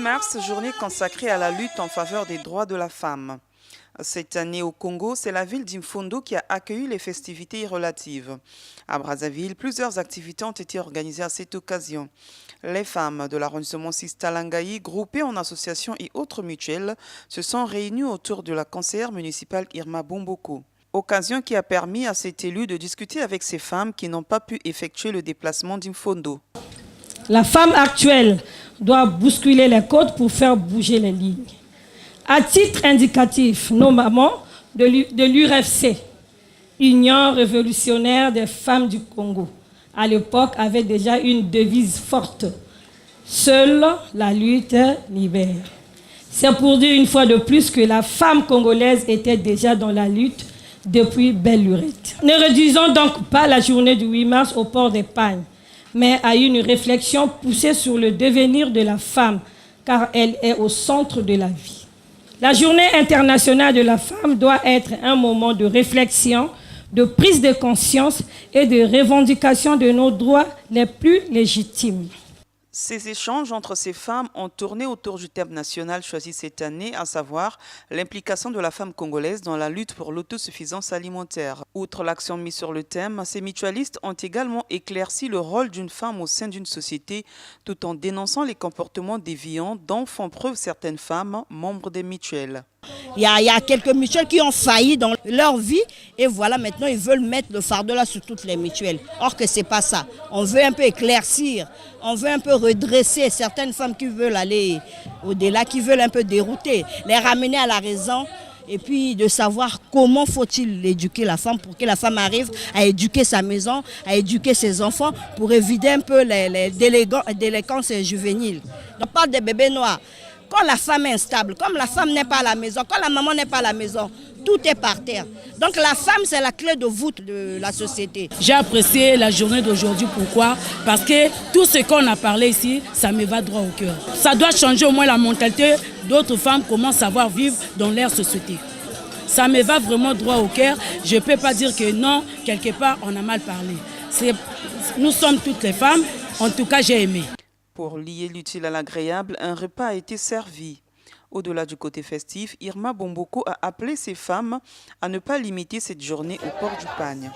mars, journée consacrée à la lutte en faveur des droits de la femme. Cette année au Congo, c'est la ville d'Imfondo qui a accueilli les festivités relatives. À Brazzaville, plusieurs activités ont été organisées à cette occasion. Les femmes de l'arrondissement Sistalangaï, groupées en associations et autres mutuelles, se sont réunies autour de la conseillère municipale Irma Bomboko. Occasion qui a permis à cet élu de discuter avec ces femmes qui n'ont pas pu effectuer le déplacement d'Imfondo. La femme actuelle doit bousculer les codes pour faire bouger les lignes. À titre indicatif, nos mamans de l'URFC, Union révolutionnaire des femmes du Congo, à l'époque avaient déjà une devise forte. Seule la lutte libère. C'est pour dire une fois de plus que la femme congolaise était déjà dans la lutte depuis belle lurette. Ne réduisons donc pas la journée du 8 mars au port des pagnes, mais à une réflexion poussée sur le devenir de la femme, car elle est au centre de la vie. La journée internationale de la femme doit être un moment de réflexion, de prise de conscience et de revendication de nos droits les plus légitimes. Ces échanges entre ces femmes ont tourné autour du thème national choisi cette année, à savoir l'implication de la femme congolaise dans la lutte pour l'autosuffisance alimentaire. Outre l'action mise sur le thème, ces mutualistes ont également éclairci le rôle d'une femme au sein d'une société, tout en dénonçant les comportements déviants dont font preuve certaines femmes, membres des mutuelles. Il y a quelques mutuelles qui ont failli dans leur vie et voilà, maintenant ils veulent mettre le fardeau là sur toutes les mutuelles. Or que ce n'est pas ça. On veut un peu éclaircir, on veut un peu redresser certaines femmes qui veulent aller au-delà, qui veulent un peu dérouter, les ramener à la raison et puis de savoir comment faut-il éduquer la femme pour que la femme arrive à éduquer sa maison, à éduquer ses enfants pour éviter un peu les délinquances juvéniles. On parle des bébés noirs. Quand la femme est instable, comme la femme n'est pas à la maison, quand la maman n'est pas à la maison, tout est par terre. Donc la femme, c'est la clé de voûte de la société. J'ai apprécié la journée d'aujourd'hui. Pourquoi? Parce que tout ce qu'on a parlé ici, ça me va droit au cœur. Ça doit changer au moins la mentalité d'autres femmes, comment savoir vivre dans leur société. Ça me va vraiment droit au cœur. Je ne peux pas dire que non, quelque part, on a mal parlé. Nous sommes toutes les femmes. En tout cas, j'ai aimé. Pour lier l'utile à l'agréable, un repas a été servi. Au-delà du côté festif, Irma Bomboko a appelé ces femmes à ne pas limiter cette journée au port du pagne.